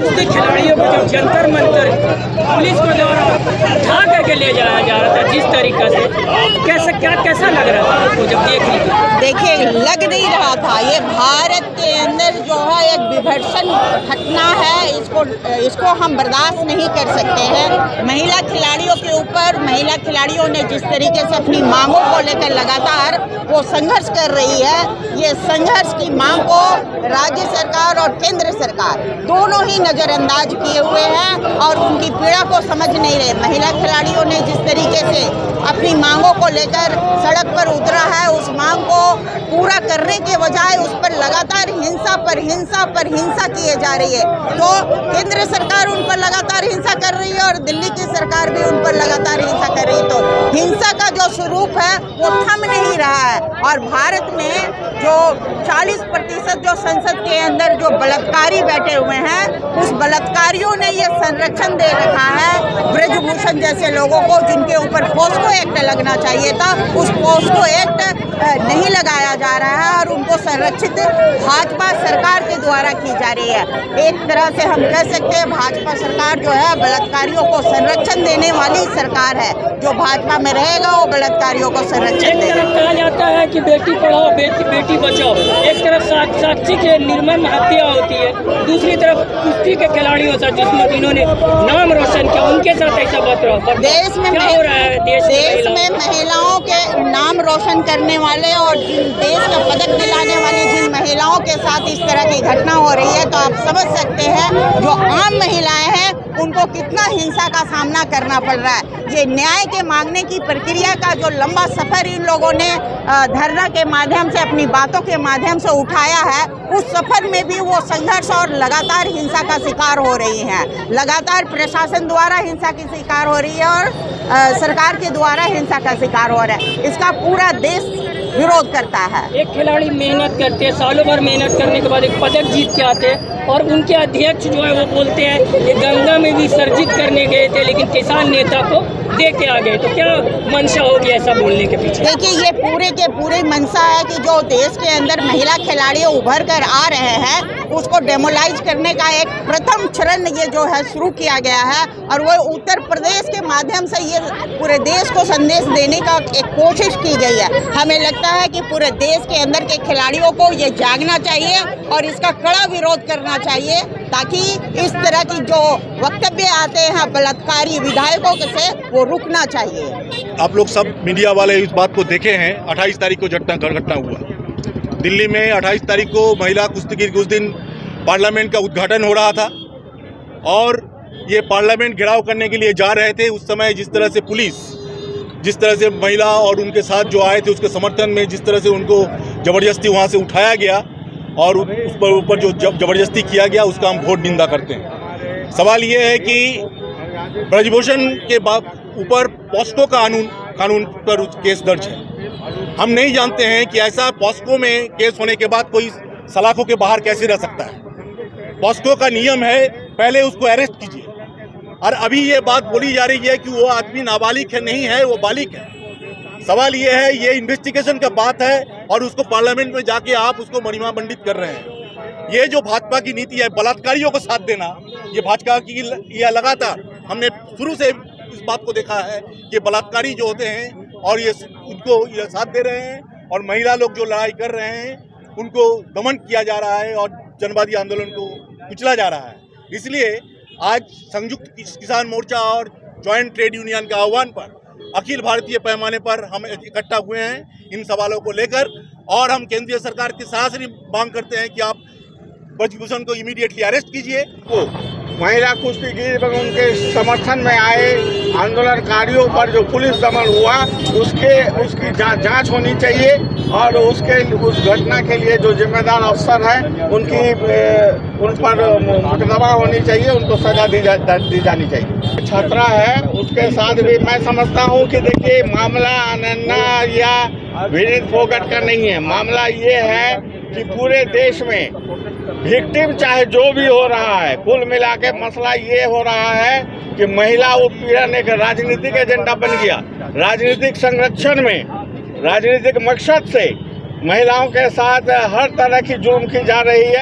कुश्ती खिलाड़ियों को जब जंतर मंतर पुलिस को द्वारा उठा करके ले जाया जा रहा था, जिस तरीका से कैसा लग रहा था आपको जब देख लीजिए? देखिए, लग नहीं रहा था। ये भारत के अंदर जो है एक विभत्सन घटना है, इसको हम बर्दाश्त नहीं कर सकते हैं। महिला खिलाड़ियों के ऊपर महिला खिलाड़ियों ने जिस तरीके से अपनी मांगों को लेकर लगातार वो संघर्ष कर रही है, ये संघर्ष की मांग को राज्य सरकार और केंद्र सरकार दोनों ही नज़रअंदाज किए हुए हैं और उनकी पीड़ा को समझ नहीं रहे। महिला खिलाड़ियों ने जिस तरीके से अपनी मांगों को लेकर सड़क पर उतरा है, उस मांग को पूरा करने के बजाय उस पर लगातार हिंसा किए जा रही है। तो केंद्र सरकार उन पर लगातार हिंसा कर रही है और दिल्ली की सरकार भी उन पर लगातार हिंसा कर रही है। तो हिंसा का जो स्वरूप है वो थम नहीं रहा है और भारत में जो 40% जो संसद के अंदर जो बलात्कारी बैठे हुए हैं, उस बलात्कारियों ने ये संरक्षण दे रखा है ब्रजभूषण जैसे लोगों को, जिनके ऊपर पोस्को एक्ट लगना चाहिए था, उस पोस्को एक्ट नहीं लगाया जा रहा है और उनको संरक्षित भाजपा सरकार के द्वारा की जा रही है। एक तरह से हम कह सकते हैं भाजपा सरकार जो है बलात्कारियों को संरक्षण देने वाली सरकार है। जो भाजपा में रहेगा वो बलात्कारियों को संरक्षण देगा। एक तरफ कहा जाता है कि बेटी पढ़ाओ बेटी बचाओ, एक तरफ साक्षी के निर्मम हत्या होती है, दूसरी तरफ कुश्ती के खिलाड़ियों से जिसमें इन्होंने नाम रोशन किया, उनके साथ ऐसा बर्ताव। देश में क्या हो रहा है? देश में महिलाओं के नाम रोशन करने वाले और देश का पदक दिलाने वाली जिन महिलाओं के साथ इस तरह की घटना हो रही है, तो आप समझ सकते हैं जो आम महिलाएं हैं उनको कितना हिंसा का सामना करना पड़ रहा है। ये न्याय के मांगने की प्रक्रिया का जो लंबा सफर इन लोगों ने धरना के माध्यम से, अपनी बातों के माध्यम से उठाया है, उस सफर में भी वो संघर्ष और लगातार हिंसा का शिकार हो रही हैं। लगातार प्रशासन द्वारा हिंसा की शिकार हो रही है और सरकार के द्वारा हिंसा का शिकार हो रहा है। इसका पूरा देश विरोध करता है। एक खिलाड़ी मेहनत करते, सालों भर मेहनत करने के बाद एक पदक जीत के आते और उनके अध्यक्ष जो है वो बोलते हैं ये गंगा में विसर्जित करने गए थे, लेकिन किसान नेता को दे के आ गए। तो क्या मंशा होगी ऐसा बोलने के पीछे? देखिए, ये पूरे के पूरे मंशा है कि जो देश के अंदर महिला खिलाड़ी उभर कर आ रहे हैं, उसको डेमोलाइज करने का एक प्रथम चरण ये जो है शुरू किया गया है और वो उत्तर प्रदेश के माध्यम से ये पूरे देश को संदेश देने का एक कोशिश की गई है। हमें लगता है कि पूरे देश के अंदर के खिलाड़ियों को ये जागना चाहिए और इसका कड़ा विरोध करना चाहिए, ताकि इस तरह की जो वक्तव्य आते हैं बलात्कारी विधायकों से वो रुकना चाहिए। आप लोग सब मीडिया वाले इस बात को देखे हैं। 28 तारीख को घटना हुआ दिल्ली में। 28 तारीख को महिला कुश्तीगीर के उस दिन पार्लियामेंट का उद्घाटन हो रहा था और ये पार्लियामेंट घेराव करने के लिए जा रहे थे। उस समय जिस तरह से पुलिस, जिस तरह से महिला और उनके साथ जो आए थे उसके समर्थन में जिस तरह से उनको ज़बरदस्ती वहाँ से उठाया गया और उस पर ऊपर जो ज़बरदस्ती किया गया, उसका हम घोर निंदा करते हैं। सवाल ये है कि ब्रजभूषण के ऊपर पॉस्को का कानून पर केस दर्ज है। हम नहीं जानते हैं कि ऐसा पॉस्को में केस होने के बाद कोई सलाखों के बाहर कैसे रह सकता है। पॉस्को का नियम है पहले उसको अरेस्ट कीजिए, और अभी ये बात बोली जा रही है कि वो आदमी नाबालिग है, नहीं है, वो बालिग है। सवाल ये है, ये इन्वेस्टिगेशन का बात है और उसको पार्लियामेंट में जाके आप उसको महिमा मंडित कर रहे हैं। ये जो भाजपा की नीति है बलात्कारियों को साथ देना, ये भाजपा की ये लगातार हमने शुरू से इस बात को देखा है कि बलात्कारी जो होते हैं और ये उनको ये साथ दे रहे हैं और महिला लोग जो लड़ाई कर रहे हैं उनको दमन किया जा रहा है और जनवादी आंदोलन को कुचला जा रहा है। इसलिए आज संयुक्त किसान मोर्चा और जॉइंट ट्रेड यूनियन के आह्वान पर अखिल भारतीय पैमाने पर हम इकट्ठा हुए हैं इन सवालों को लेकर, और हम केंद्रीय सरकार की सरासरी मांग करते हैं कि आप ब्रजभूषण को इमीडिएटली अरेस्ट कीजिए। महिला कुश्तीगीर एवं उनके समर्थन में आए आंदोलनकारियों पर जो पुलिस दमन हुआ उसकी जांच होनी चाहिए और उस घटना के लिए जो जिम्मेदार अफसर हैं उन पर मुकदमा होनी चाहिए, उनको सजा दी जानी चाहिए। छात्रा है उसके साथ भी मैं समझता हूँ कि देखिए मामला अनन्या या विनीत फोगट का नहीं है। मामला ये है कि पूरे देश में विक्टिम चाहे जो भी हो रहा है, कुल मिला के मसला ये हो रहा है कि महिला उत्पीड़न एक राजनीतिक एजेंडा बन गया। राजनीतिक संरक्षण में राजनीतिक मकसद से महिलाओं के साथ हर तरह की जुर्म की जा रही है।